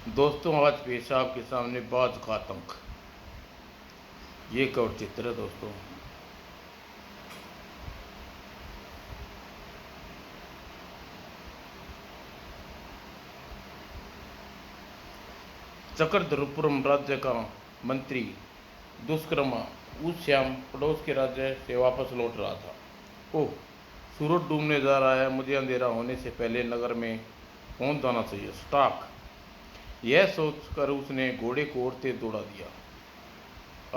दोस्तों, आज पेश है आपके सामने बाज का आतंक। ये कवर चित्र है दोस्तों। चक्रधरपुरम राज्य का मंत्री दुष्कर्मा उस श्याम पड़ोस के राज्य से वापस लौट रहा था। ओह, सूरज डूबने जा रहा है, मुझे अंधेरा होने से पहले नगर में पहुंच जाना चाहिए। स्टॉक, यह सोचकर उसने घोड़े को और तेज दौड़ा दिया।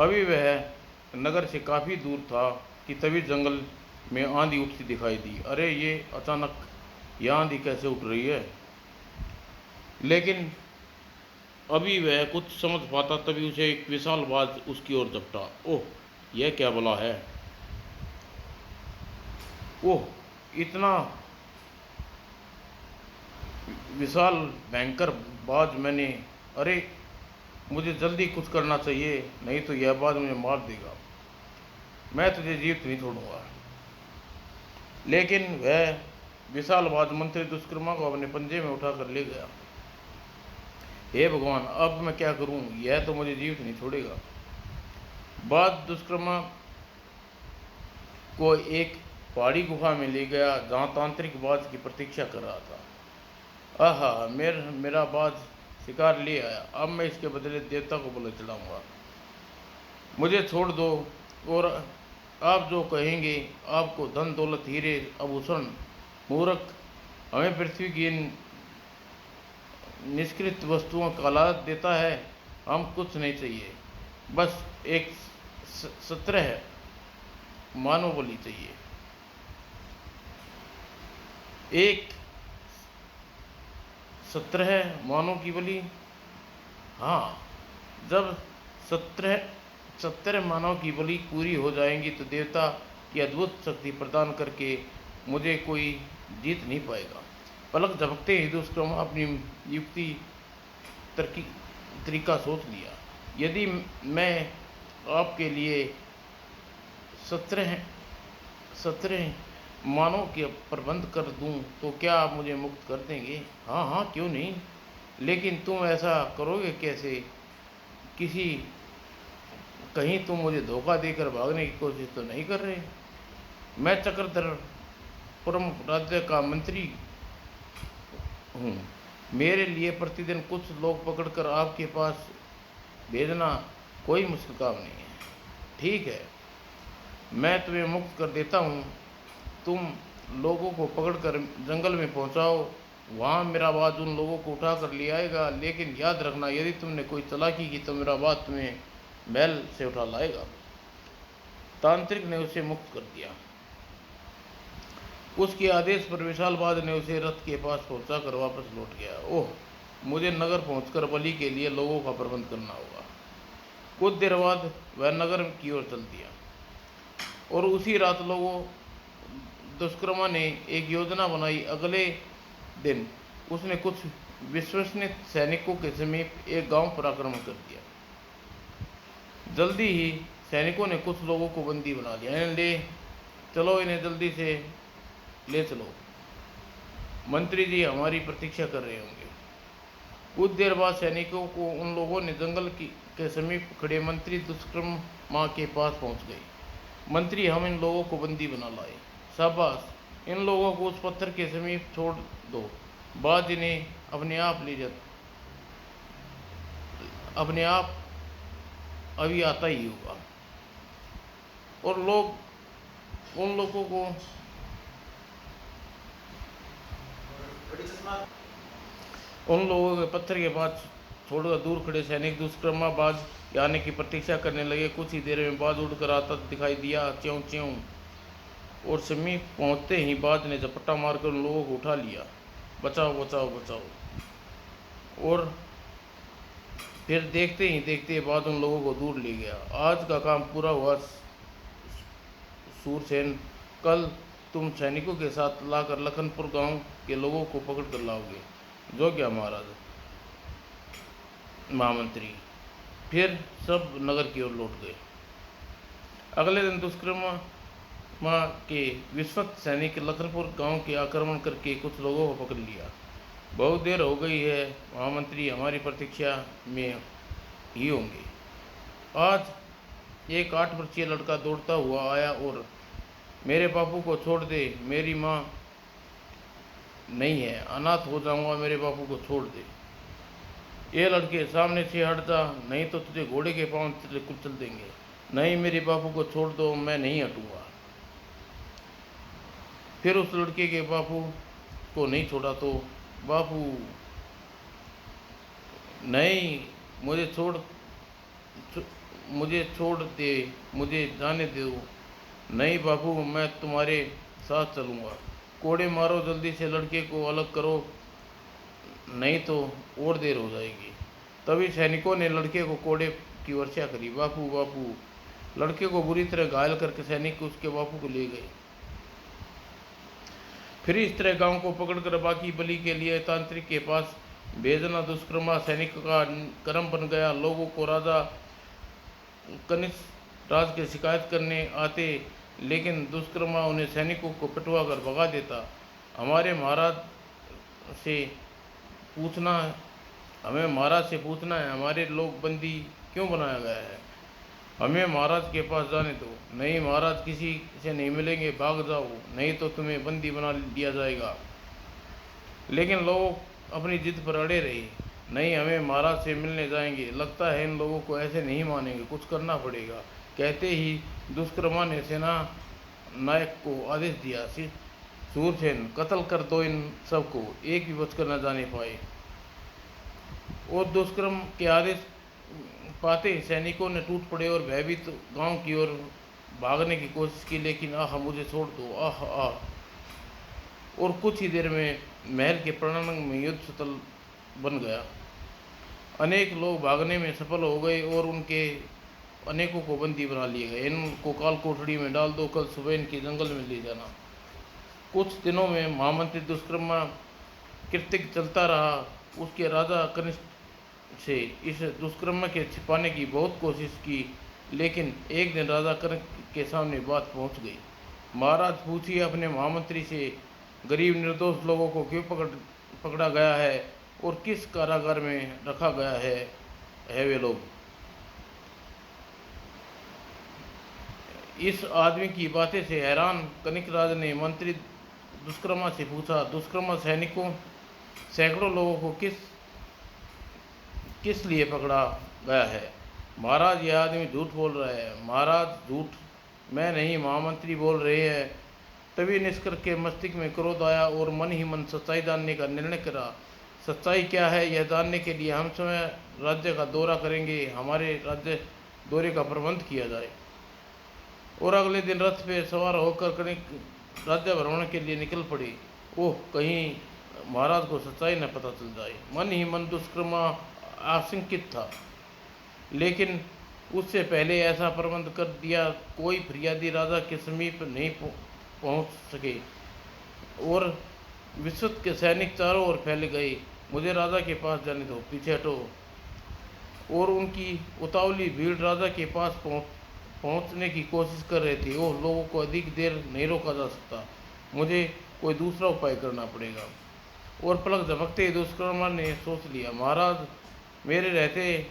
अभी वह नगर से काफ़ी दूर था कि तभी जंगल में आंधी उठती दिखाई दी। अरे, ये अचानक यह आंधी कैसे उठ रही है? लेकिन अभी वह कुछ समझ पाता तभी उसे एक विशाल बाज उसकी ओर झपटा। ओह, यह क्या भला है? ओह, इतना विशाल भयंकर बाज मैंने। अरे, मुझे जल्दी कुछ करना चाहिए, नहीं तो यह बाज मुझे मार देगा। मैं तुझे जीवित नहीं छोड़ूंगा। लेकिन वह विशाल बाज मंत्री दुष्कर्मा को अपने पंजे में उठाकर ले गया। हे भगवान, अब मैं क्या करूं? यह तो मुझे जीवित नहीं छोड़ेगा। बाज दुष्कर्मा को एक पहाड़ी गुफा में ले गया जहां तांत्रिक बाज की प्रतीक्षा कर रहा था। आहा, मेरा बाज शिकार ले आया। अब मैं इसके बदले देवता को बलि चढ़ाऊंगा। मुझे छोड़ दो और आप जो कहेंगे। आपको धन दौलत हीरे आभूषण। मूर्ख, हमें पृथ्वी की इन निष्कृत वस्तुओं का लालच देता है। हम कुछ नहीं चाहिए, बस एक सत्र है, मानव बलि चाहिए। एक सत्र है, मानव की बलि। हाँ, जब सत्रह सत्तर मानव की बलि पूरी हो जाएंगी तो देवता की अद्भुत शक्ति प्रदान करके मुझे कोई जीत नहीं पाएगा। पलक झपकते ही दुष्कर्मा अपनी युक्ति तरीका सोच लिया। यदि मैं आपके लिए सत्रह सत्रह मानव के प्रबंध कर दूं तो क्या आप मुझे मुक्त कर देंगे? हाँ हाँ, क्यों नहीं। लेकिन तुम ऐसा करोगे कैसे? किसी कहीं तुम मुझे धोखा देकर भागने की कोशिश तो नहीं कर रहे? मैं चक्रधरपुरम राज्य का मंत्री हूँ। मेरे लिए प्रतिदिन कुछ लोग पकड़कर आपके पास भेजना कोई मुश्किल काम नहीं है। ठीक है, मैं तुम्हें मुक्त कर देता हूँ। तुम लोगों को पकड़कर जंगल में पहुँचाओ। वहाँ मेरा बाज उन लोगों को उठा कर ले आएगा। लेकिन याद रखना, यदि तुमने कोई चालाकी की तो मेरा बाज तुम्हें महल से उठा लाएगा। तांत्रिक ने उसे मुक्त कर दिया। उसके आदेश पर विशाल बाज ने उसे रथ के पास पहुंचाकर वापस लौट गया। ओह, मुझे नगर पहुंचकर बलि के लिए लोगों का प्रबंध करना होगा। कुछ देर बाद वह नगर की ओर चल दिया और उसी रात लोगों दुष्कर्मा ने एक योजना बनाई। अगले दिन उसने कुछ विश्वसनीय सैनिकों के समीप एक गांव पर आक्रमण कर दिया। जल्दी ही सैनिकों ने कुछ लोगों को बंदी बना लिया। इन्हें ले चलो, इन्हें जल्दी से ले चलो। मंत्री जी हमारी प्रतीक्षा कर रहे होंगे। कुछ देर बाद सैनिकों को उन लोगों ने जंगल के समीप खड़े मंत्री दुष्कर्मा के पास पहुंच गए। मंत्री, हम इन लोगों को बंदी बना लाए। शाबाश, इन लोगों को उस पत्थर के समीप छोड़ दो। बाद इन्हें अपने आप अभी आता ही होगा। और उन लोगों को पत्थर के पास छोड़कर दूर खड़े सैनिक दुष्कर्मा बाज के आने की प्रतीक्षा करने लगे। कुछ ही देर में बाज उड़कर आता दिखाई दिया। च्यों च्यों, और समीप पहुंचते ही बाज ने झपट्टा मारकर उन लोगों को उठा लिया। बचाओ बचाओ बचाओ। और फिर देखते ही देखते बाज उन लोगों को दूर ले गया। आज का काम पूरा हुआ सूरसेन। कल तुम सैनिकों के साथ लाकर लखनपुर गांव के लोगों को पकड़ कर लाओगे। जो क्या महाराज, महामंत्री। फिर सब नगर की ओर लौट गए। अगले दिन दुष्कर्मा के विश्वस्त सैनिक लखनपुर गांव के आक्रमण करके कुछ लोगों को पकड़ लिया। बहुत देर हो गई है, महामंत्री हमारी प्रतीक्षा में ही होंगे। आज एक 8 वर्षीय लड़का दौड़ता हुआ आया और मेरे बापू को छोड़ दे, मेरी माँ नहीं है, अनाथ हो जाऊंगा, मेरे बापू को छोड़ दे। ये लड़के सामने से हट जा, नहीं तो तुझे घोड़े के पांव कुचल देंगे। नहीं, मेरे बापू को छोड़ दो, मैं नहीं हटूंगा। फिर उस लड़के के बापू को नहीं छोड़ा तो बापू नहीं, मुझे मुझे छोड़ दे, मुझे जाने दो। नहीं बापू, मैं तुम्हारे साथ चलूँगा। कोड़े मारो, जल्दी से लड़के को अलग करो, नहीं तो और देर हो जाएगी। तभी सैनिकों ने लड़के को कोड़े की वर्षा करी। बापू बापू, लड़के को बुरी तरह घायल करके सैनिक उसके बापू को ले गए। फिर इस तरह गांव को पकड़कर बाकी बलि के लिए तांत्रिक के पास भेजना दुष्कर्मा सैनिक का कर्म बन गया। लोगों को राजा कनिष्क राज की शिकायत करने आते, लेकिन दुष्कर्मा उन्हें सैनिकों को पिटवा कर भगा देता। हमारे महाराज से पूछना हमें महाराज से पूछना है, हमारे लोग बंदी क्यों बनाया गया है? हमें महाराज के पास जाने दो। नहीं महाराज, किसी से नहीं मिलेंगे, भाग जाओ, नहीं तो तुम्हें बंदी बना दिया जाएगा। लेकिन लोग अपनी जिद पर अड़े रहे। नहीं, हमें महाराज से मिलने जाएंगे। लगता है इन लोगों को ऐसे नहीं मानेंगे, कुछ करना पड़ेगा। कहते ही दुष्कर्मा ने सेना नायक को आदेश दिया, सूरसेन, कत्ल कर दो इन सबको, एक भी बचकर न जाने पाए। और दुष्कर्म के आदेश पाते ही सैनिकों ने टूट पड़े और भयभीत गांव की ओर भागने की कोशिश की, लेकिन आह, मुझे छोड़ दो, आह आह। और कुछ ही देर में महल के प्रांगण में युद्ध स्थल बन गया। अनेक लोग भागने में सफल हो गए और उनके अनेकों को बंदी बना लिए गए। इनको काल कोठड़ी में डाल दो, कल सुबह इनके जंगल में ले जाना। कुछ दिनों में महामंत्री दुष्कर्मा कृत्य चलता रहा। उसके राजा कनिष्क से इस दुष्कर्म के छिपाने की बहुत कोशिश की, लेकिन एक दिन राजा कनिष्क के सामने बात पहुंच गई। महाराज, पूछिए अपने महामंत्री से, गरीब निर्दोष लोगों को क्यों पकड़ा गया है और किस कारागार में रखा गया है वे लोग? इस आदमी की बातें से हैरान कनिष्क राज ने मंत्री दुष्कर्मा से पूछा, दुष्कर्मा सैनिकों सैकड़ों लोगों को किस लिए पकड़ा गया है? महाराज, यह आदमी झूठ बोल रहा है। महाराज, झूठ मैं नहीं, महामंत्री बोल रहे हैं। तभी निष्कर्ष के मस्तिष्क में क्रोध आया और मन ही मन सच्चाई जानने का निर्णय करा। सच्चाई क्या है यह जानने के लिए हम स्वयं राज्य का दौरा करेंगे। हमारे राज्य दौरे का प्रबंध किया जाए। और अगले दिन रथ पे सवार होकर कनिष्क राज्य भ्रमण के लिए निकल पड़े। ओह, कहीं महाराज को सच्चाई न पता चल जाए। मन ही मन दुष्कर्मा आशंकित था, लेकिन उससे पहले ऐसा प्रबंध कर दिया कोई फरियादी राजा के समीप नहीं पहुंच सके और विश्व के सैनिक चारों ओर फैल गए। मुझे राजा के पास जाने दो, पीछे हटो। और उनकी उतावली भीड़ राजा के पास पहुंचने की कोशिश कर रहे थे। ओह, लोगों को अधिक देर नहीं रोका जा सकता, मुझे कोई दूसरा उपाय करना पड़ेगा। और पलक झपकते ही दुष्कर्मा ने सोच लिया, महाराज मेरे रहते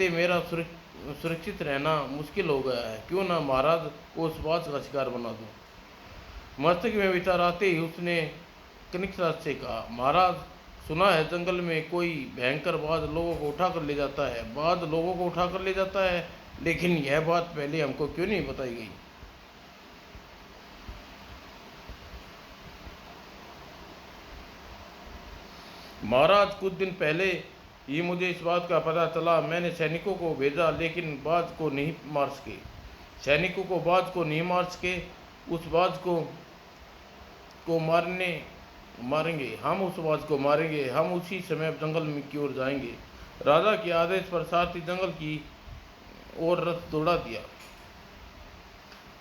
मेरा सुरक्षित रहना मुश्किल हो गया है। क्यों ना महाराज को उस बात का शिकार बना दूं। मस्तिष्क में विचार आते ही उसने कनिष्क राज से कहा, महाराज सुना है जंगल में कोई भयंकर बाज लोगों को उठा कर ले जाता है। बाज लोगों को उठा कर ले जाता है, लेकिन यह बात पहले हमको क्यों नहीं बताई गई? महाराज, कुछ दिन पहले ही मुझे इस बात का पता चला। मैंने सैनिकों को भेजा, लेकिन बाज को नहीं मार सके। सैनिकों को बाज को नहीं मार सके। उस बाज को मारेंगे हम, उस बाज को मारेंगे हम। उसी समय जंगल में की ओर जाएंगे। राजा के आदेश पर साथ ही जंगल की ओर रथ दौड़ा दिया।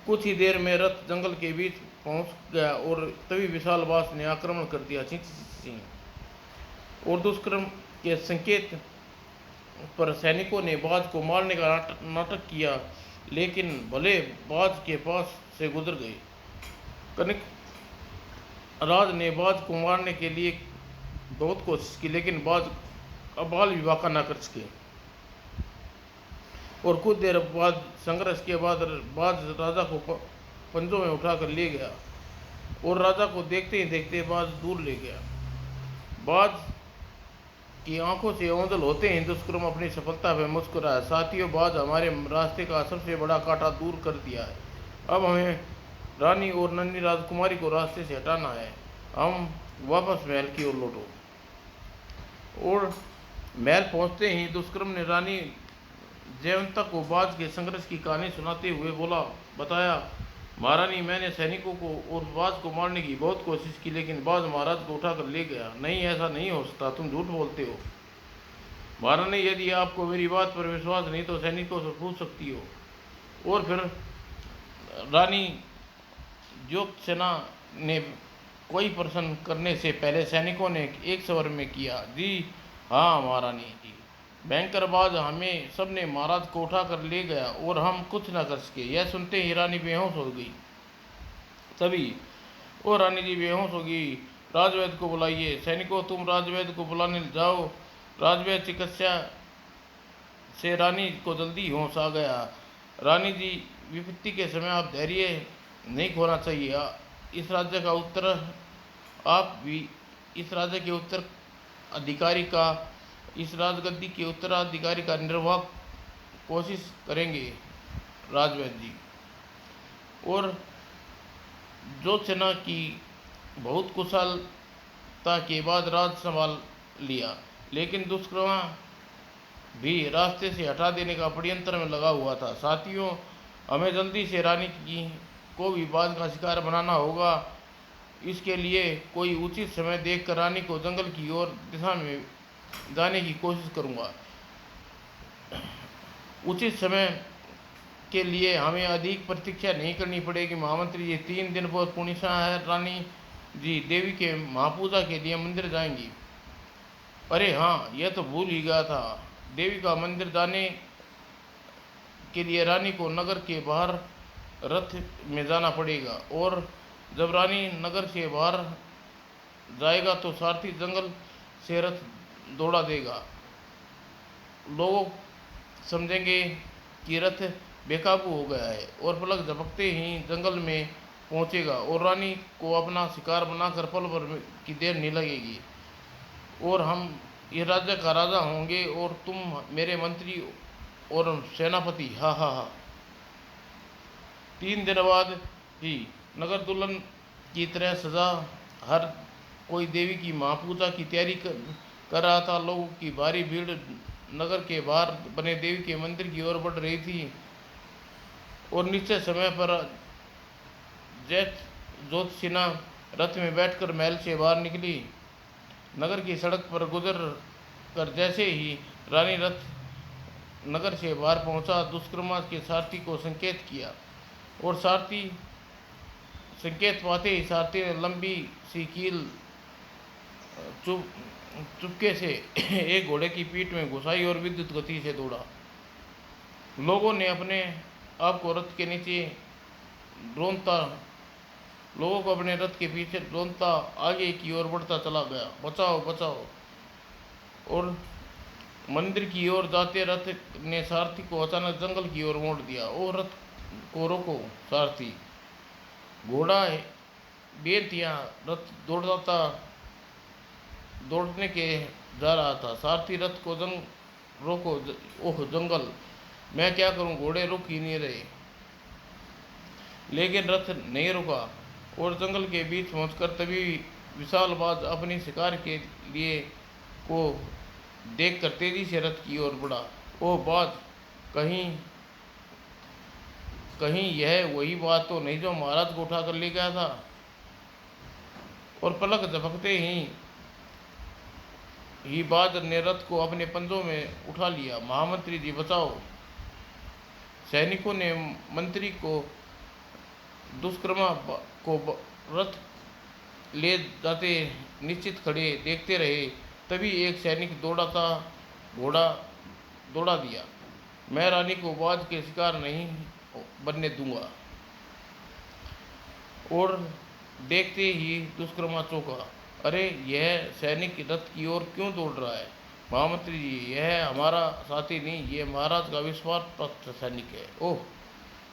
कुछ ही देर में रथ जंगल के बीच पहुंच गया और तभी विशाल बाज ने आक्रमण कर दिया। और दुष्कर्म के संकेत पर सैनिकों ने बाज को मारने का नाटक किया, लेकिन भले बाज के पास से गुजर गए। कनिक राज ने बाज को मारने के लिए बहुत कोशिश की, लेकिन बाज अबाल विवाह न कर सके और कुछ देर बाद संघर्ष के बाद बाज राजा को पंजों में उठाकर ले गया और राजा को देखते ही देखते बाज दूर ले गया। बाज की आंखों से ओंजल होते ही दुष्कर्म अपनी सफलता पर मुस्कुराया। साथियों, बाज हमारे रास्ते का सबसे बड़ा कांटा दूर कर दिया है। अब हमें रानी और नन्ही राजकुमारी को रास्ते से हटाना है। हम वापस महल की ओर लौटो। और महल पहुंचते ही दुष्कर्म ने रानी जयवंता को बाज के संघर्ष की कहानी सुनाते हुए बताया, महारानी, मैंने सैनिकों को और बाज को मारने की बहुत कोशिश की, लेकिन बाज महाराज को उठाकर ले गया। नहीं, ऐसा नहीं हो सकता, तुम झूठ बोलते हो। महारानी, यदि आपको मेरी बात पर विश्वास नहीं तो सैनिकों से पूछ सकती हो। और फिर रानी ज्योत्सना ने कोई प्रश्न करने से पहले सैनिकों ने एक स्वर में किया, जी हाँ महारानी जी। भयंकर बाज हमें सबने महाराज को उठा कर ले गया और हम कुछ न कर सके। यह सुनते ही रानी बेहोश हो गई। तभी ओ रानी जी बेहोश हो गई। राजवैद्य को बुलाइए। सैनिकों, तुम राजवैद्य को बुलाने जाओ। राजवैद्य चिकित्सा से रानी को जल्दी होश आ गया। रानी जी, विपत्ति के समय आप धैर्य नहीं खोना चाहिए। इस राज्य का उत्तर आप भी इस राज्य के उत्तर अधिकारी का इस राजगद्दी के उत्तराधिकारी का निर्वाह कोशिश करेंगे राजवैद्य जी। और ज्योत्सना की बहुत कुशलता के बाद राज संभाल लिया, लेकिन दुष्कर्मा भी रास्ते से हटा देने का षड्यंत्र में लगा हुआ था। साथियों, हमें जल्दी से रानी को भी बाज का शिकार बनाना होगा। इसके लिए कोई उचित समय देखकर रानी को जंगल की ओर दिशा में जाने की कोशिश करूंगा। उचित समय के लिए हमें अधिक प्रतीक्षा नहीं करनी पड़ेगी। महामंत्री जी, 3 दिन बहुत पुण्यशाह है। रानी जी देवी के महापूजा के लिए मंदिर जाएंगी। अरे हाँ, यह तो भूल ही गया था। देवी का मंदिर जाने के लिए रानी को नगर के बाहर रथ में जाना पड़ेगा, और जब रानी नगर से बाहर जाएगा तो सारथी जंगल से रथ दौड़ा देगा। लोग समझेंगे कि रथ बेकाबू हो गया है और पलक झपकते ही जंगल में पहुंचेगा और रानी को अपना शिकार बनाकर पल भर की देर नहीं लगेगी और हम इस राज्य का राजा होंगे और तुम मेरे मंत्री और सेनापति। हा हा हा। 3 दिन बाद ही नगर दुल्हन की तरह सजा हर कोई देवी की महापूजा की तैयारी कर रहा था। लोगों की भारी भीड़ नगर के बाहर बने देवी के मंदिर की ओर बढ़ रही थी और निश्चित समय पर ज्योत्सना रथ में बैठकर महल से बाहर निकली। नगर की सड़क पर गुजर कर जैसे ही रानी रथ नगर से बाहर पहुंचा, दुष्कर्मा के सारथी को संकेत किया और सारथी संकेत पाते ही सारथी ने लंबी सी कील चुपके से एक घोड़े की पीठ में घुसाई और विद्युत गति से दौड़ा। लोगों ने अपने आप को रथ के नीचे ढूंढता लोगों को अपने रथ के पीछे ढूंढता आगे की ओर बढ़ता चला गया। बचाओ बचाओ। और मंदिर की ओर जाते रथ ने सारथी को अचानक जंगल की ओर मोड़ दिया। और रथ को रोको सारथी। घोड़ा बेतिया रथ दौड़ने के जा रहा था। सारथी रथ को रोको। ओह जंगल, मैं क्या करूं, घोड़े रुक ही नहीं रहे। लेकिन रथ नहीं रुका और जंगल के बीच पहुंचकर तभी विशाल बाज अपनी शिकार के लिए को देखकर तेजी से रथ की ओर बढ़ा। ओह बाज, कहीं यह वही बात तो नहीं जो महाराज को उठाकर ले गया था। और पलक झपकते ही बाज ने रथ को अपने पंजों में उठा लिया। महामंत्री जी बचाओ। सैनिकों ने मंत्री को दुष्कर्मा को रथ ले जाते निश्चित खड़े देखते रहे। तभी एक सैनिक घोड़ा दौड़ा दिया। मैं रानी को बाज के शिकार नहीं बनने दूंगा। और देखते ही दुष्कर्मा चौंका। अरे, यह सैनिक रथ की ओर क्यों दौड़ रहा है? महामंत्री जी, यह हमारा साथी नहीं, ये महाराज का विश्वास पात्र सैनिक है। ओह,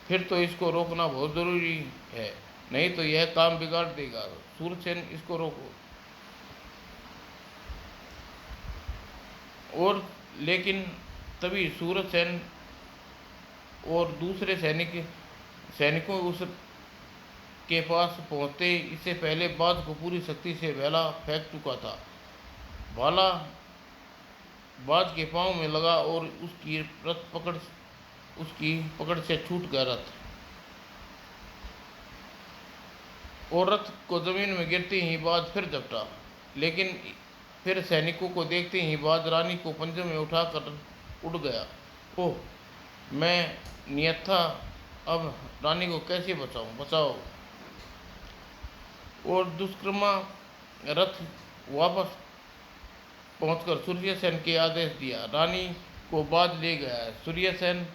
फिर तो इसको रोकना बहुत जरूरी है, नहीं तो यह काम बिगाड़ देगा। सूरसेन, इसको रोको। और लेकिन तभी सूरसेन और दूसरे सैनिकों उस के पास पहुंचते इससे पहले बाज को पूरी शक्ति से भाला फेंक चुका था। भाला बाज के पांव में लगा और उसकी पकड़ से छूट गया रथ। और रथ को जमीन में गिरते ही बाज फिर झपटा, लेकिन फिर सैनिकों को देखते ही बाज रानी को पंजे में उठाकर उड़ गया। ओह, मैं नियत था, अब रानी को कैसे बचाऊं? बचाओ। और दुष्कर्मा रथ वापस पहुंचकर सूर्यसेन के आदेश दिया, रानी को बाज ले गया है। सूर्यसेन,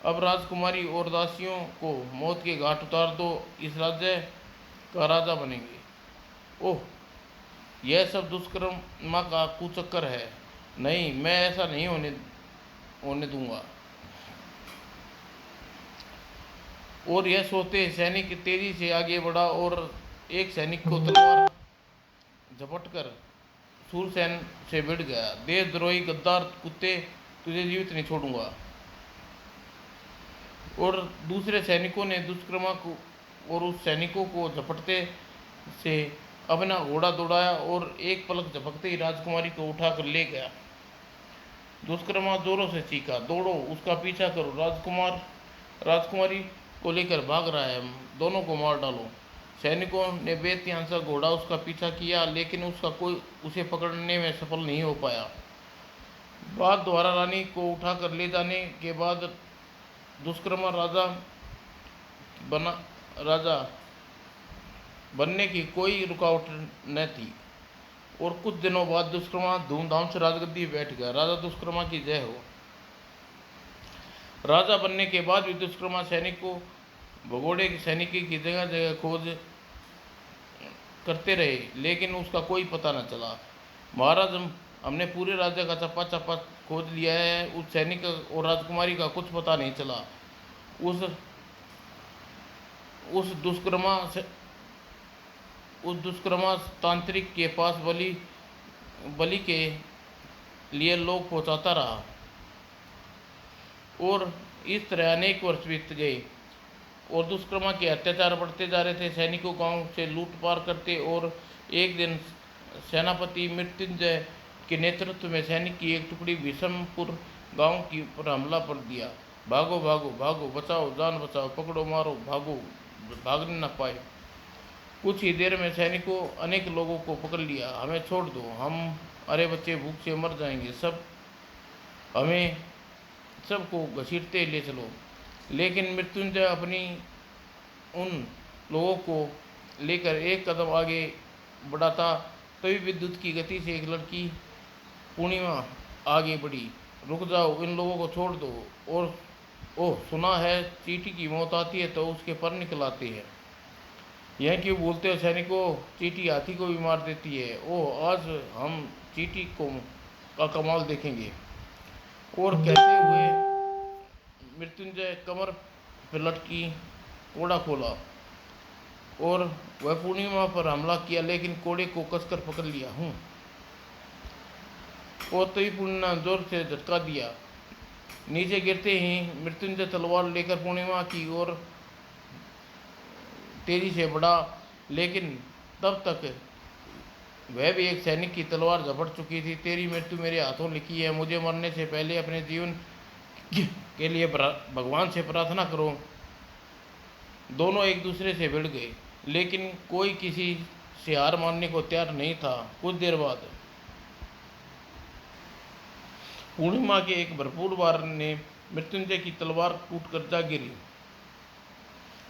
अब राजकुमारी और दासियों को मौत के घाट उतार दो, इस राज्य का राजा बनेंगे। ओह, यह सब दुष्कर्मा का कुचक्कर है। नहीं, मैं ऐसा नहीं होने दूंगा। और यह सोते सैनिक तेजी से आगे बढ़ा और एक सैनिक को तलवार झपटकर सूरसेन से भिड़ गया। देशद्रोही गद्दार कुत्ते, तुझे जीवित नहीं छोड़ूंगा। और दूसरे सैनिकों ने दुष्कर्मा को और उस सैनिकों को झपटते से अपना घोड़ा दौड़ाया और एक पलक झपकते ही राजकुमारी को उठाकर ले गया। दुष्कर्मा जोरों से चीखा, दौड़ो, उसका पीछा करो, राजकुमारी को लेकर भाग रहा है, दोनों को मार डालो। सैनिकों ने बेध्यान सा घोड़ा उसका पीछा किया, लेकिन उसे पकड़ने में सफल नहीं हो पाया। बाज द्वारा रानी को उठाकर ले जाने के बाद दुष्कर्मा राजा बनने की कोई रुकावट न थी। और कुछ दिनों बाद दुष्कर्मा धूमधाम से राजगद्दी बैठ गया। राजा दुष्कर्मा की जय हो। राजा बनने के बाद भी दुष्कर्मा भगोड़े की सैनिकी की जगह जगह खोज करते रहे, लेकिन उसका कोई पता न चला। महाराज, हमने पूरे राज्य का चप्पा चप्पा खोज लिया है, उस सैनिक और राजकुमारी का कुछ पता नहीं चला। उस दुष्कर्मा तांत्रिक के पास बलि के लिए लोग पहुंचाता रहा। और इस तरह अनेक वर्ष बीत गए और दुष्कर्मा के अत्याचार बढ़ते जा रहे थे। सैनिकों गांव से लूट पार करते और एक दिन सेनापति मृत्युंजय के नेतृत्व में सैनिक की एक टुकड़ी भीषमपुर गांव की पर हमला कर दिया। भागो भागो भागो, बचाओ, जान बचाओ, पकड़ो मारो, भागो, भागने न पाए। कुछ ही देर में सैनिकों अनेक लोगों को पकड़ लिया। हमें छोड़ दो, हम अरे बच्चे भूख से मर जाएंगे, हमें सबको घसीटते ले चलो। लेकिन मृत्युंजय अपनी उन लोगों को लेकर एक कदम आगे बढ़ा था, तभी विद्युत की गति से एक लड़की पूर्णिमा आगे बढ़ी। रुक जाओ, इन लोगों को छोड़ दो। और ओह, सुना है चींटी की मौत आती है तो उसके पर निकल आते हैं। यह क्यों बोलते हो सैनिकों? चींटी हाथी को भी मार देती है। ओह, आज हम चींटी का कमाल देखेंगे। और कहते हुए मृत्युंजय कमर पर लटकी कोड़ा खोला और वह पूर्णिमा पर हमला किया, लेकिन कोड़े को कसकर पकड़ लिया हूँ। और तभी पूर्णिमा जोर से झटका दिया। नीचे गिरते ही मृत्युंजय तलवार लेकर पूर्णिमा की ओर तेजी से बढ़ा, लेकिन तब तक वह भी एक सैनिक की तलवार झपट चुकी थी। तेरी मृत्यु मेरे हाथों लिखी है, मुझे मरने से पहले अपने जीवन के लिए भगवान से प्रार्थना करो। दोनों एक दूसरे से भिड़ गए, लेकिन कोई किसी से हार मानने को तैयार नहीं था। कुछ देर बाद पूर्णिमा के एक भरपूर वार ने मृत्युंजय की तलवार टूटकर जा गिरी।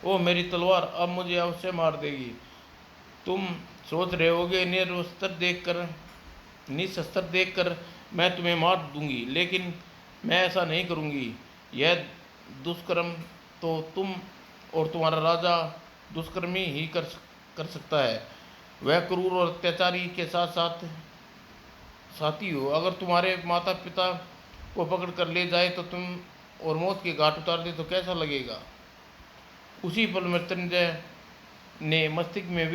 ओह, मेरी तलवार अब मुझे अवश्य मार देगी। तुम सोच रहे होगे निशस्त्र देखकर मैं तुम्हें मार दूंगी, लेकिन मैं ऐसा नहीं करूंगी। यह दुष्कर्म तो तुम और तुम्हारा राजा दुष्कर्मी ही कर कर सकता है। वह क्रूर और अत्याचारी के साथ साथ साथी हो। अगर तुम्हारे माता पिता को पकड़ कर ले जाए तो तुम और मौत के घाट उतार दे तो कैसा लगेगा। उसी पल मृत्युंजय ने मस्तिष्क में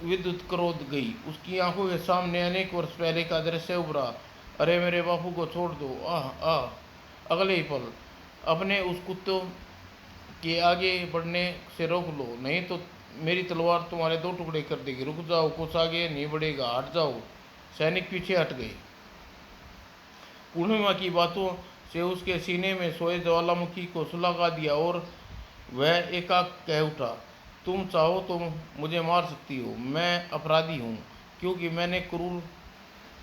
विद्युत क्रोध गई। उसकी आंखों के सामने अनेक वर्ष पहले का दृश्य उभरा। अरे मेरे बापू को छोड़ दो, आह आह। अगले ही पल अपने उस कुत्तों के आगे बढ़ने से रोक लो, नहीं तो मेरी तलवार तुम्हारे दो टुकड़े कर देगी। रुक जाओ, कुछ आगे नहीं बढ़ेगा, हट जाओ। सैनिक पीछे हट गए। पूर्णिमा की बातों से उसके सीने में सोए ज्वालामुखी को सुलगा दिया और वह एकाक कह उठा, तुम चाहो तो मुझे मार सकती हो। मैं अपराधी हूँ क्योंकि मैंने क्रूर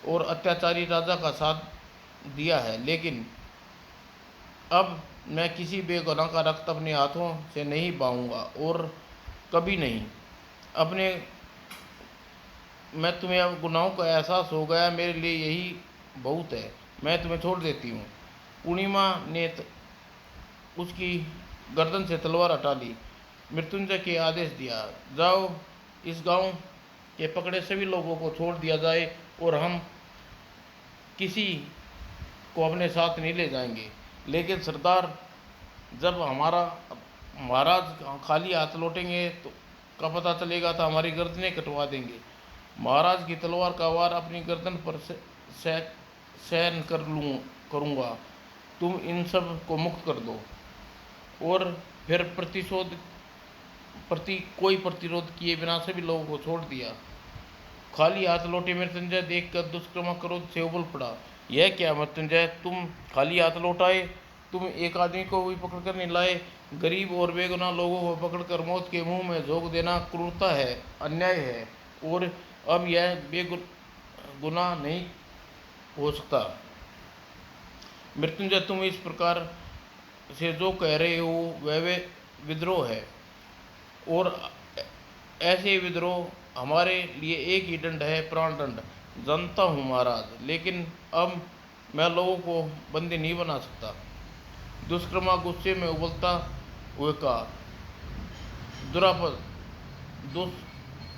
और अत्याचारी राजा का साथ दिया है, लेकिन अब मैं किसी बेगुनाह का रक्त अपने हाथों से नहीं बहाऊंगा और कभी नहीं। अपने मैं तुम्हें अब गुनाहों का एहसास हो गया, मेरे लिए यही बहुत है। मैं तुम्हें छोड़ देती हूँ। पूर्णिमा ने उसकी गर्दन से तलवार हटा ली। मृत्युंजय के आदेश दिया, जाओ, इस गांव के पकड़े सभी लोगों को छोड़ दिया जाए और हम किसी को अपने साथ नहीं ले जाएंगे। लेकिन सरदार, जब हमारा महाराज खाली हाथ लौटेंगे तो का पता चलेगा तो हमारी गर्दनें कटवा देंगे। महाराज की तलवार का वार अपनी गर्दन पर सहन करूँगा। तुम इन सब को मुक्त कर दो। और फिर कोई प्रतिरोध किए बिना सभी लोगों को छोड़ दिया। खाली हाथ लौटे मृत्युंजय देखकर दुष्कर्मा क्रोध से उबल पड़ा। यह क्या मृत्युंजय, तुम खाली हाथ लौटाए? तुम एक आदमी को भी पकड़ कर नहीं लाए। गरीब और बेगुनाह लोगों को पकड़कर मौत के मुंह में झोंक देना क्रूरता है, अन्याय है, और अब यह बेगुनाह नहीं हो सकता। मृत्युंजय, तुम इस प्रकार से जो कह रहे हो वह विद्रोह है, और ऐसे विद्रोह हमारे लिए एक ही दंड है, प्राण दंड। जानता हूँ महाराज, लेकिन अब मैं लोगों को बंदी नहीं बना सकता। दुष्कर्मा गुस्से में उबलता हुए कहा। दुरापद,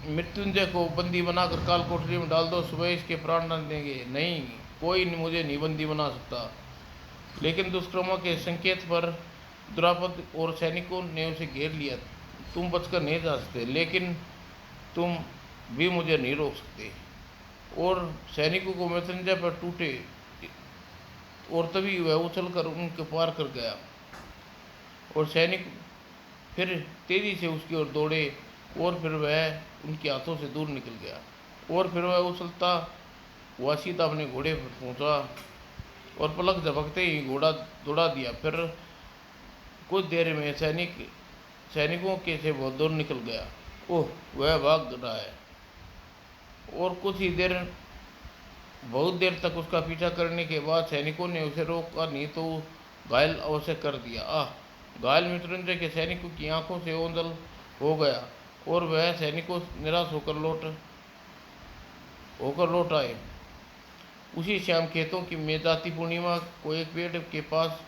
मृत्युंजय को बंदी बनाकर काल कोठरी में डाल दो, सुबह इसके प्राण दंड देंगे। नहीं, कोई मुझे नहीं बंदी बना सकता। लेकिन दुष्कर्मा के संकेत पर दुरापद और सैनिकों ने उसे घेर लिया। तुम बचकर नहीं जा सकते, लेकिन तुम भी मुझे नहीं रोक सकते। और सैनिकों को मृत्युंजय पर टूटे, और तभी वह उछलकर उनके पार कर गया और सैनिक फिर तेजी से उसकी ओर दौड़े, और फिर वह उनके हाथों से दूर निकल गया। और फिर वह उछलता हुआ सीधा अपने घोड़े पर पहुंचा और पलक झपकते ही घोड़ा दौड़ा दिया। फिर कुछ देर में सैनिकों के से बहुत दूर निकल गया। ओह, वह भाग रहा है। और बहुत देर तक उसका पीछा करने के बाद सैनिकों ने उसे रोका नहीं तो घायल अवश्य कर दिया। घायल मृत्युंजय के सैनिकों की आंखों से ओंजल हो गया और वह सैनिकों निराश होकर लौट आए। उसी शाम खेतों की में जाती पूर्णिमा को एक पेड़ के पास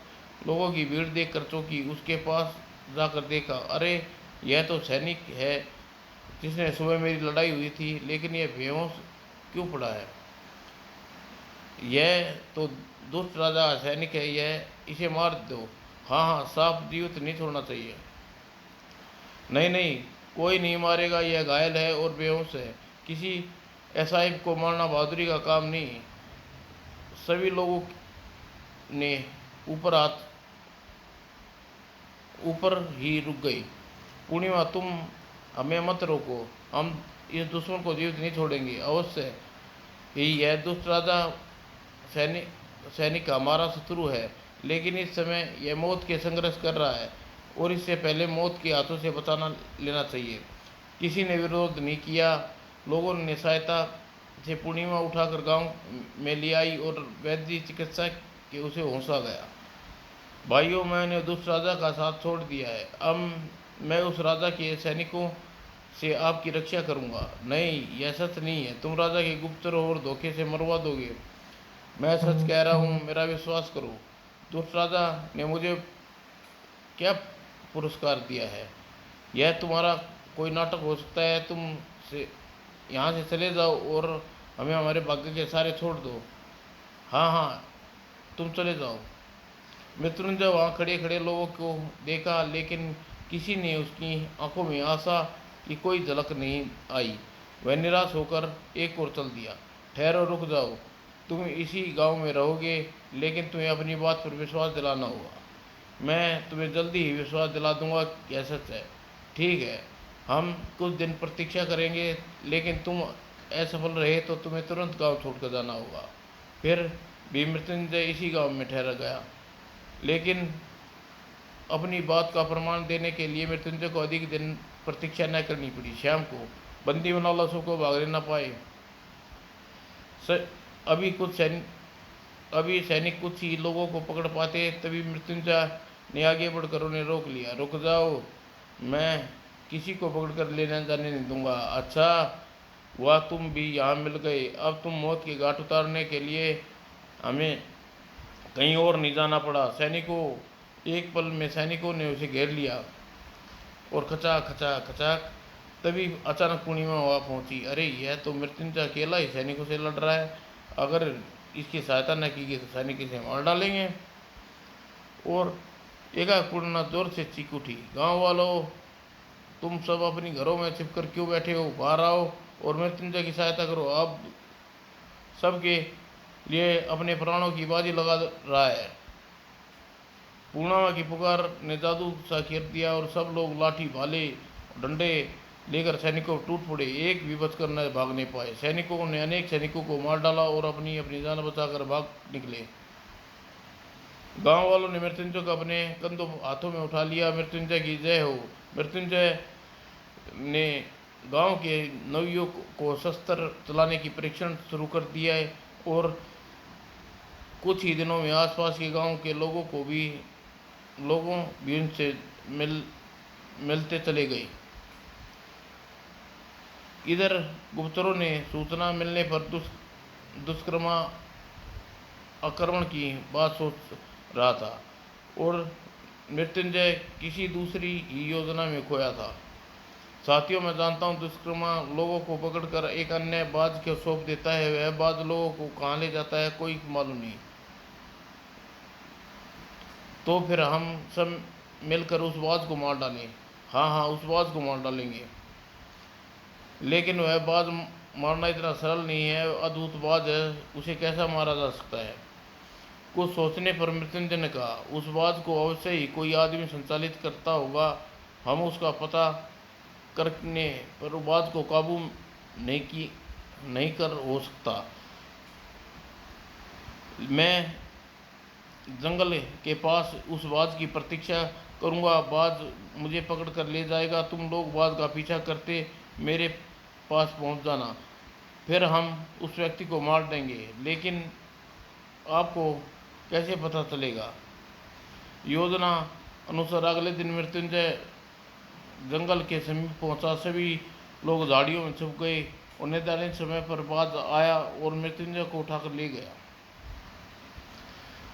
लोगों की भीड़ देखकर चौंकी। उसके पास जाकर देखा, अरे यह तो सैनिक है जिसने सुबह मेरी लड़ाई हुई थी, लेकिन यह बेहोश क्यों पड़ा है? यह तो दुष्ट राजा सैनिक है, इसे मार दो। हाँ हाँ, साफ जीवित नहीं छोड़ना चाहिए। नहीं नहीं, कोई नहीं मारेगा, यह घायल है और बेहोश है। किसी एसआई को मारना बहादुरी का काम नहीं। सभी लोगों ने ऊपर ही रुक गई। पूर्णिमा, तुम हमें मत रोको, हम इस दुश्मन को जीवित नहीं छोड़ेंगे। अवश्य ही यह दुष्ट राजा सैनिक हमारा शत्रु है, लेकिन इस समय यह मौत के संघर्ष कर रहा है और इससे पहले मौत के हाथों से बचाना लेना चाहिए। किसी ने विरोध नहीं किया। लोगों ने सहायता से पूर्णिमा उठाकर गांव में ले आई और वैद्य चिकित्सा के उसे होंसा गया। भाइयों, मैंने दुष्ट राजा का साथ छोड़ दिया है। अब मैं उस राजा के सैनिकों से आपकी रक्षा करूंगा। नहीं, यह सच नहीं है। तुम राजा के गुप्तचर और धोखे से मरवा दोगे। मैं सच कह रहा हूँ, मेरा विश्वास करो। दुष्ट राजा ने मुझे क्या पुरस्कार दिया है? यह तुम्हारा कोई नाटक हो सकता है, तुम से यहाँ से चले जाओ और हमें हमारे भाग्य के सारे छोड़ दो। हाँ हाँ, तुम चले जाओ। मृत्युंजय वहाँ खड़े खड़े लोगों को देखा, लेकिन किसी ने उसकी आंखों में आशा की कोई झलक नहीं आई। वह निराश होकर एक ओर चल दिया। ठहरो, रुक जाओ। तुम इसी गांव में रहोगे, लेकिन तुम्हें अपनी बात पर विश्वास दिलाना होगा। मैं तुम्हें जल्दी ही विश्वास दिला दूंगा कि यह सच है। ठीक है, हम कुछ दिन प्रतीक्षा करेंगे, लेकिन तुम असफल रहे तो तुम्हें तुरंत गांव छोड़कर जाना होगा। फिर भी मृत्युंजय इसी गांव में ठहर गया, लेकिन अपनी बात का प्रमाण देने के लिए मृत्युंजय को अधिक दिन प्रतीक्षा न करनी पड़ी। शाम को बंदी बना लाशों को भागने न पाए। अभी अभी सैनिक कुछ ही लोगों को पकड़ पाते, तभी मृत्युंजय ने आगे बढ़कर उन्हें रोक लिया। रुक जाओ, मैं किसी को पकड़कर लेने जाने नहीं दूंगा। अच्छा हुआ तुम भी यहाँ मिल गए। अब तुम मौत के घाट उतारने के लिए हमें कहीं और नहीं जाना पड़ा। एक पल में सैनिकों ने उसे घेर लिया और खचा खचा खचाक। तभी अचानक पूर्णिमा वहाँ पहुंची। अरे, यह तो मृत्युंजय अकेला ही सैनिकों से लड़ रहा है। अगर इसकी सहायता न की गई तो सैनिक इसे मार डालेंगे। और एकाएक पूर्णिमा जोर से चीख उठी, गाँव वालों, तुम सब अपनी घरों में छिपकर क्यों बैठे हो? बाहर आओ और मृत्युंजय की सहायता करो। अब सबके लिए अपने प्राणों की बाजी लगा रहा है। पूर्णिमा की पुकार ने जादू सा कर दिया और सब लोग लाठी, भाले, डंडे लेकर सैनिकों पर टूट पड़े। एक भी बचकर न भाग नहीं पाए। सैनिकों ने अनेक सैनिकों को मार डाला और अपनी अपनी जान बचाकर भाग निकले। गांव वालों ने मृत्युंजय को अपने कंधों हाथों में उठा लिया। मृत्युंजय की जय हो। मृत्युंजय ने गांव के नवयुवक को शस्त्र चलाने की परीक्षण शुरू कर दिया है और कुछ ही दिनों में आसपास के गांव के लोगों भी उनसे मिलते चले गए। इधर गुप्तचरों ने सूचना मिलने पर दुष्कर्म आक्रमण की बात सोच रहा था और मृत्युंजय किसी दूसरी ही योजना में खोया था। साथियों, मैं जानता हूँ दुष्कर्म लोगों को पकड़कर एक अन्य बाज को सौंप देता है। वह बाज लोगों को कहाँ ले जाता है कोई मालूम नहीं। तो फिर हम सब मिलकर उस बाज को मार डालें। हाँ हाँ, उस बाज को मार डालेंगे। लेकिन वह बाज मारना इतना सरल नहीं है, अद्भुत बाज है, उसे कैसा मारा जा सकता है? कुछ सोचने पर मृत्युंजय ने कहा, उस बाज को अवश्य ही कोई आदमी संचालित करता होगा। हम उसका पता करने पर उस बाज को काबू नहीं कर हो सकता। मैं जंगल के पास उस बाज की प्रतीक्षा करूंगा। बाज मुझे पकड़ कर ले जाएगा। तुम लोग बाज का पीछा करते मेरे पास पहुंच जाना। फिर हम उस व्यक्ति को मार देंगे। लेकिन आपको कैसे पता चलेगा? योजना अनुसार अगले दिन मृत्युंजय जंगल के समीप पहुंचा। सभी लोग झाड़ियों में छुप गए और निर्धारित समय पर बाज आया और मृत्युंजय को उठाकर ले गया।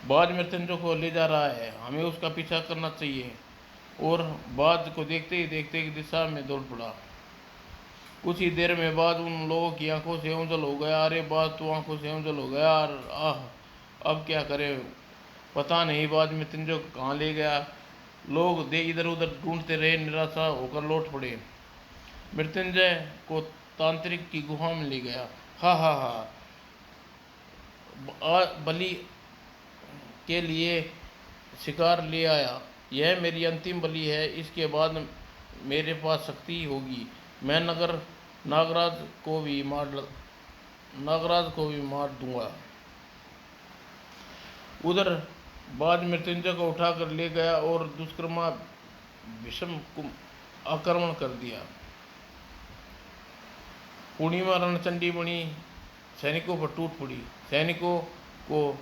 बाज मृत्युंजय को ले जा रहा है, हमें उसका पीछा करना चाहिए। और बाज को देखते ही देखते एक दिशा में दौड़ पड़ा। कुछ ही देर में बाज उन लोगों की आंखों से ओझल हो गया। अरे, बाज तो आंखों से ओझल हो गया। आह, अब क्या करें? पता नहीं बाज मृत्युंजय को कहाँ ले गया। लोग इधर उधर ढूंढते रहे, निराशा होकर लौट पड़े। मृत्युंजय को तांत्रिक की गुहा में ले गया। हा हा हा, बलि के लिए शिकार ले आया। यह मेरी अंतिम बलि है। इसके बाद मेरे पास शक्ति होगी। मैं नागराज को भी मार दूंगा। उधर बाज मृत्युंजय को उठाकर ले गया और दुष्कर्म भीषण आक्रमण कर दिया। पूर्णिमा रणचंडी बनी, सैनिकों पर टूट पड़ी। सैनिकों को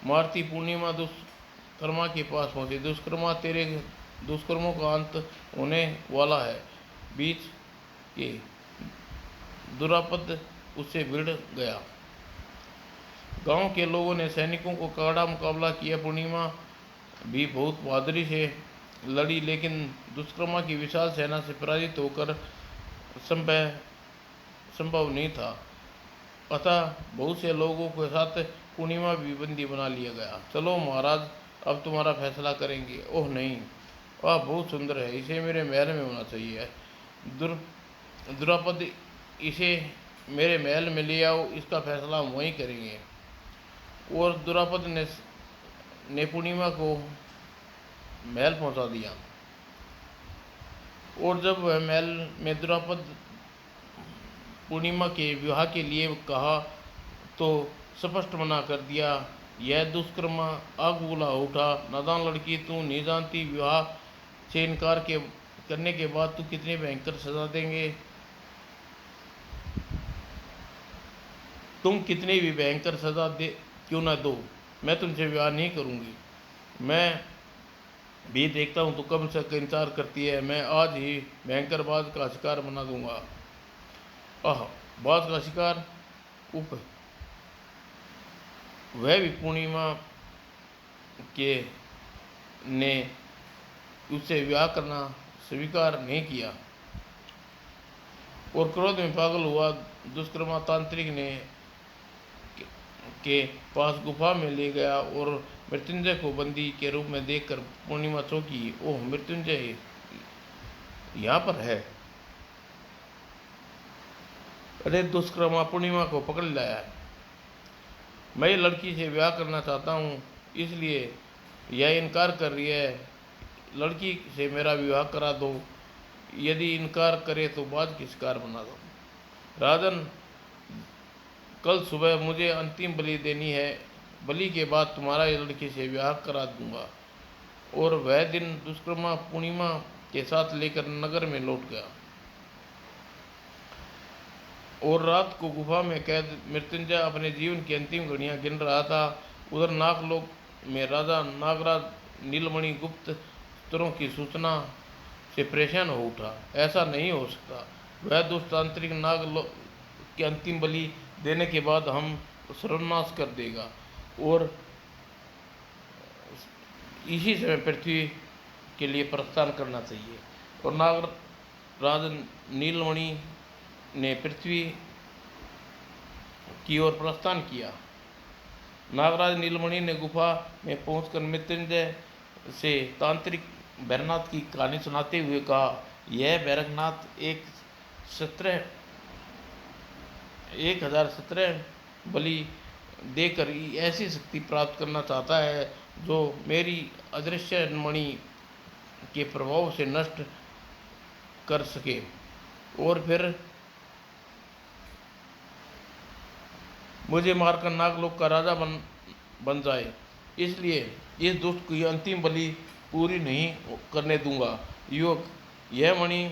मारती पूर्णिमा दुष्कर्मा के पास पहुंची। दुष्कर्मा, तेरे दुष्कर्मों का अंत होने वाला है। बीच के दुरापद उससे भिड़ गया। गांव के लोगों ने सैनिकों को कड़ा मुकाबला किया। पूर्णिमा भी बहुत बहादुरी से लड़ी, लेकिन दुष्कर्मा की विशाल सेना से पराजित होकर संभव संभव नहीं था। अतः बहुत से लोगों के साथ पूर्णिमा भी बंदी बना लिया गया। चलो महाराज, अब तुम्हारा फैसला करेंगे। ओह नहीं, वह बहुत सुंदर है, इसे मेरे महल में होना चाहिए। दुर द्रौपदी, इसे मेरे महल में ले आओ, इसका फैसला हम वहीं करेंगे। और द्रौपदी ने पूर्णिमा को महल पहुंचा दिया। और जब वह महल में द्रौपदी पूर्णिमा के विवाह के लिए कहा तो स्पष्ट मना कर दिया। यह दुष्कर्म आग बुला उठा। नादान लड़की, तू नहीं जानती विवाह से इनकार करने के बाद तू कितनी भयंकर सजा देंगे। तुम कितनी भी भयंकर सजा दे क्यों ना दो, मैं तुमसे विवाह नहीं करूँगी। मैं भी देखता हूँ तो कब तक इंतजार करती है। मैं आज ही भयंकर बाज का शिकार बना दूंगा। आह, बाज का शिकार? उप वह भी पूर्णिमा के ने उससे विवाह करना स्वीकार नहीं किया और क्रोध में पागल हुआ दुष्कर्मा तांत्रिक ने के पास गुफा में ले गया और मृत्युंजय को बंदी के रूप में देखकर पूर्णिमा चौंकी। ओह, मृत्युंजय यहाँ पर है। अरे दुष्कर्मा, पूर्णिमा को पकड़ लाया है। मैं ये लड़की से विवाह करना चाहता हूँ, इसलिए यह इनकार कर रही है। लड़की से मेरा विवाह करा दो, यदि इनकार करे तो बाज की शिकार बना दो। राजन, कल सुबह मुझे अंतिम बलि देनी है। बलि के बाद तुम्हारा ये लड़की से विवाह करा दूंगा। और वह दिन दुष्कर्मा पूर्णिमा के साथ लेकर नगर में लौट गया। और रात को गुफा में कैद मृत्युंजय अपने जीवन की अंतिम घड़ियां गिन रहा था। उधर नागलोक में राजा नागराज नीलमणि गुप्त स्त्रों की सूचना से परेशान हो उठा। ऐसा नहीं हो सकता, वह दुष्तांत्रिक नागलोक की अंतिम बलि देने के बाद हम सर्वनाश कर देगा और इसी समय पृथ्वी के लिए प्रस्थान करना चाहिए। और नागराज नीलमणि ने पृथ्वी की ओर प्रस्थान किया। नागराज नीलमणि ने गुफा में पहुंचकर मृत्युंजय से तांत्रिक भैरवनाथ की कहानी सुनाते हुए कहा, यह भैरवनाथ 1017 बलि देकर ऐसी शक्ति प्राप्त करना चाहता है जो मेरी अदृश्य मणि के प्रभाव से नष्ट कर सके और फिर मुझे मारकर नागलोक का राजा बन जाए। इसलिए इस दुष्ट की अंतिम बलि पूरी नहीं करने दूंगा। युवक, यह मणि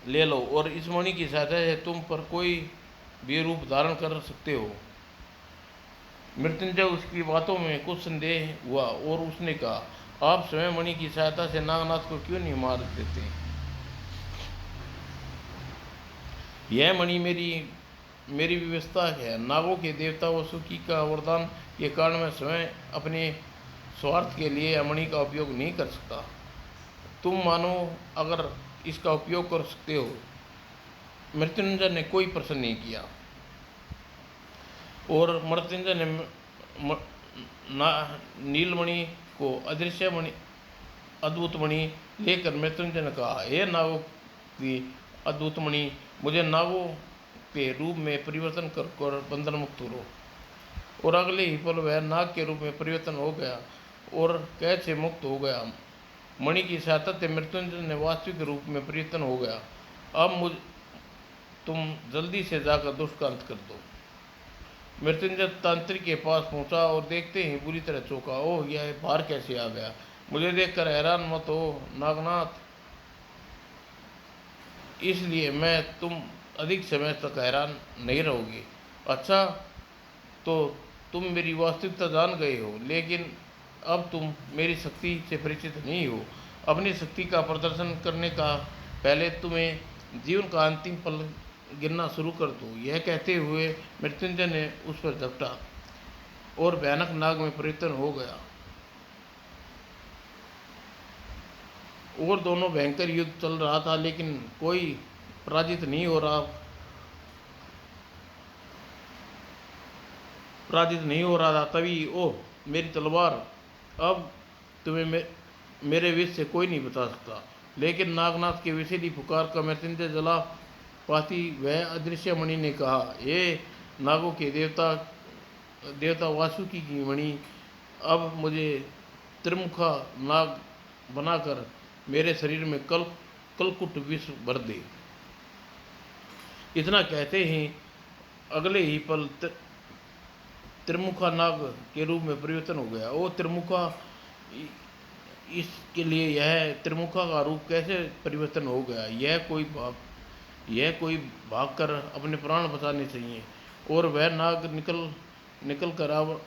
ले लो और इस मणि की सहायता से तुम पर कोई भी रूप धारण कर सकते हो। मृत्युंजय उसकी बातों में कुछ संदेह हुआ और उसने कहा, आप स्वयं मणि की सहायता से नागनाथ को क्यों नहीं मार देते। यह मणि मेरी व्यवस्था है। नागों के देवता वसुकी का वरदान के कारण मैं स्वयं अपने स्वार्थ के लिए यह मणि का उपयोग नहीं कर सकता। तुम मानो अगर इसका उपयोग कर सकते हो। मृत्युंजय ने कोई प्रश्न नहीं किया और मृत्युंजय ने नीलमणि को अदृश्य मणि अद्भुत मणि लेकर मृत्युंजय ने कहा, हे नागों की अद्भुत मणि, मुझे नागों के रूप में परिवर्तन कर बंधन मुक्त करो। और अगले ही पल वह नाग के रूप में परिवर्तन हो गया और कैद से मुक्त हो गया। मणि की सहायता से मृत्युंजय ने वास्तविक रूप में परिवर्तन हो गया। अब तुम जल्दी से जाकर दुष्ट का अंत कर दो। मृत्युंजय तांत्रिक के पास पहुंचा और देखते ही बुरी तरह चौंका। ओह, यह बाहर कैसे आ गया। मुझे देखकर हैरान मत हो नागनाथ, इसलिए मैं तुम अधिक समय तक हैरान नहीं रहोगे। अच्छा, तो तुम मेरी वास्तविकता जान गए हो, लेकिन अब तुम मेरी शक्ति से परिचित नहीं हो। अपनी शक्ति का प्रदर्शन करने का पहले तुम्हें जीवन का अंतिम पल गिनना शुरू कर दो। यह कहते हुए मृत्युंजय ने उस पर झपटा और भयानक नाग में परिवर्तन हो गया और दोनों भयंकर युद्ध चल रहा था, लेकिन कोई पराजित नहीं हो रहा, पराजित नहीं हो रहा था, तभी ओह मेरी तलवार, अब तुम्हें मेरे विष से कोई नहीं बचा सकता। लेकिन नागनाथ के विषैली पुकार का मृत्युंजय जला पाती वह अदृश्य मणि ने कहा, ये नागों के देवता देवता वासुकी की मणि, अब मुझे त्रिमुखा नाग बनाकर मेरे शरीर में कलकुट विष भर दे। इतना कहते ही अगले ही पल त्रिमुखा नाग के रूप में परिवर्तन हो गया। वो त्रिमुखा, इसके लिए यह त्रिमुखा का रूप कैसे परिवर्तन हो गया, यह कोई भाग कर अपने प्राण बचाने चाहिए। और वह नाग निकल कर अब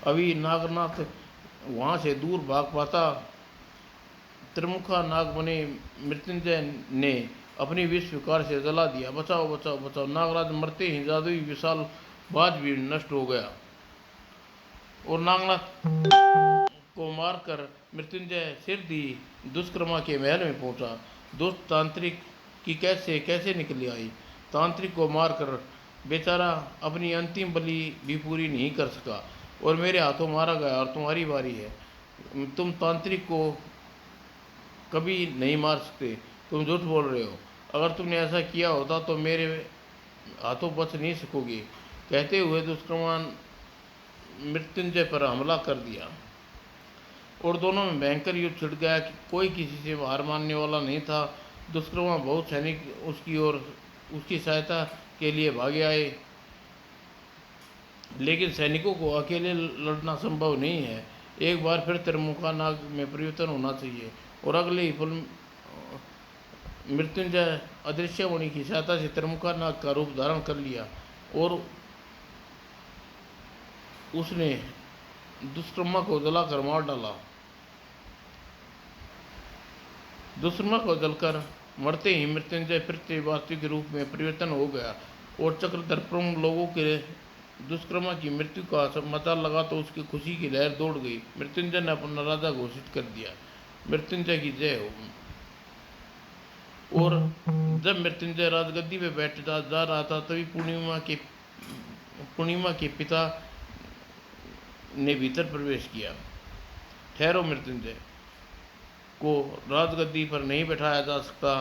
अभी नागनाथ वहाँ से दूर भाग पाता। त्रिमुखा नाग बने मृत्युंजय ने अपनी विष विकार से जला दिया। बचाओ बचाओ बचाओ। नागराज मरते ही जादुई विशाल बाज भी नष्ट हो गया और नागनाथ को मारकर मृत्युंजय सिरधी दुष्कर्मा के महल में पहुंचा। दुष्ट तांत्रिक की कैसे कैसे निकली आई। तांत्रिक को मारकर बेचारा अपनी अंतिम बलि भी पूरी नहीं कर सका और मेरे हाथों मारा गया और तुम्हारी बारी है। तुम तांत्रिक को कभी नहीं मार सकते, तुम झूठ बोल रहे हो। अगर तुमने ऐसा किया होता तो मेरे हाथों बच नहीं सकोगे। कहते हुए दुष्कर्मा मृत्युंजय पर हमला कर दिया और दोनों में भयंकर युद्ध छिड़ गया कि कोई किसी से हार मानने वाला नहीं था। दुष्कर्मा बहुत सैनिक उसकी ओर उसकी सहायता के लिए भागे आए, लेकिन सैनिकों को अकेले लड़ना संभव नहीं है। एक बार फिर त्रिमुखा नाग में परिवर्तन होना चाहिए। और अगले ही पल मृत्युंजय अदृश्य मणि की सहायता से त्रिमुखा नाग का रूप धारण कर लिया और उसने दुष्कर्मा को जलाकर मार डाला। दुष्कर्मा को जलकर मरते ही मृत्युंजय फिर से वास्तविक रूप में परिवर्तन हो गया और चक्रधर प्रमुख लोगों के दुष्कर्मा की मृत्यु का समाचार लगा तो उसकी खुशी की लहर दौड़ गई। मृत्युंजय ने अपना राजा घोषित कर दिया। मृत्युंजय की जय हो। और जब मृत्युंजय राजगद्दी पे बैठ जा रहा था तभी पूर्णिमा के पिता ने भीतर प्रवेश किया। ठहरो, मृत्युंजय को राजगद्दी पर नहीं बैठाया जा सकता।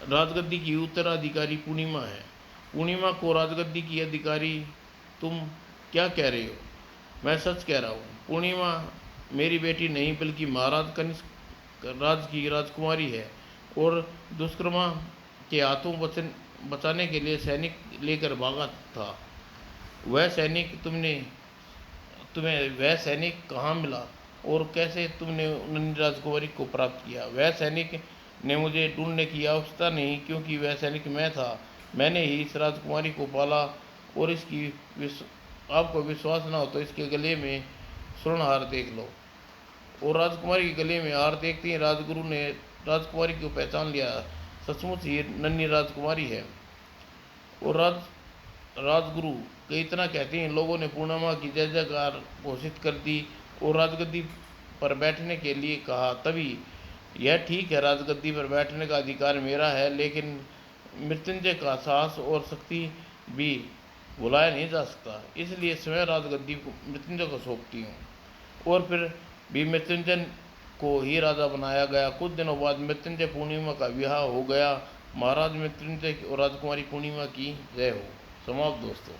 राजगद्दी की उत्तराधिकारी पूर्णिमा है। पूर्णिमा को राजगद्दी की अधिकारी, तुम क्या कह रहे हो? मैं सच कह रहा हूँ। पूर्णिमा मेरी बेटी नहीं बल्कि महाराज कनिष्क राज की राजकुमारी है और दुष्कर्मा के हाथों बचाने के लिए सैनिक लेकर भागा था। वह सैनिक तुम्हें वह सैनिक कहाँ मिला और कैसे तुमने नन्ही राजकुमारी को प्राप्त किया? वह सैनिक ने मुझे ढूंढने की आवश्यकता नहीं, क्योंकि वह सैनिक मैं था। मैंने ही इस राजकुमारी को पाला और इसकी आपको विश्वास ना हो तो इसके गले में स्वर्ण हार देख लो। और राजकुमारी के गले में हार देखते ही राजगुरु ने राजकुमारी को पहचान लिया। सचमुच ही नन्ही राजकुमारी है। और राजगुरु के इतना कहते हैं लोगों ने पूर्णिमा की जय जयकार घोषित कर दी और राजगद्दी पर बैठने के लिए कहा। तभी यह ठीक है, राजगद्दी पर बैठने का अधिकार मेरा है, लेकिन मृत्युंजय का साहस और शक्ति भी भुलाया नहीं जा सकता। इसलिए स्वयं राजगद्दी को मृत्युंजय को सौंपती हूँ। और फिर भी मृत्युंजय को ही राजा बनाया गया। कुछ दिनों बाद मृत्युंजय पूर्णिमा का विवाह हो गया। महाराज मृत्युंजय और राजकुमारी पूर्णिमा की जय हो। समाप्त दोस्तों।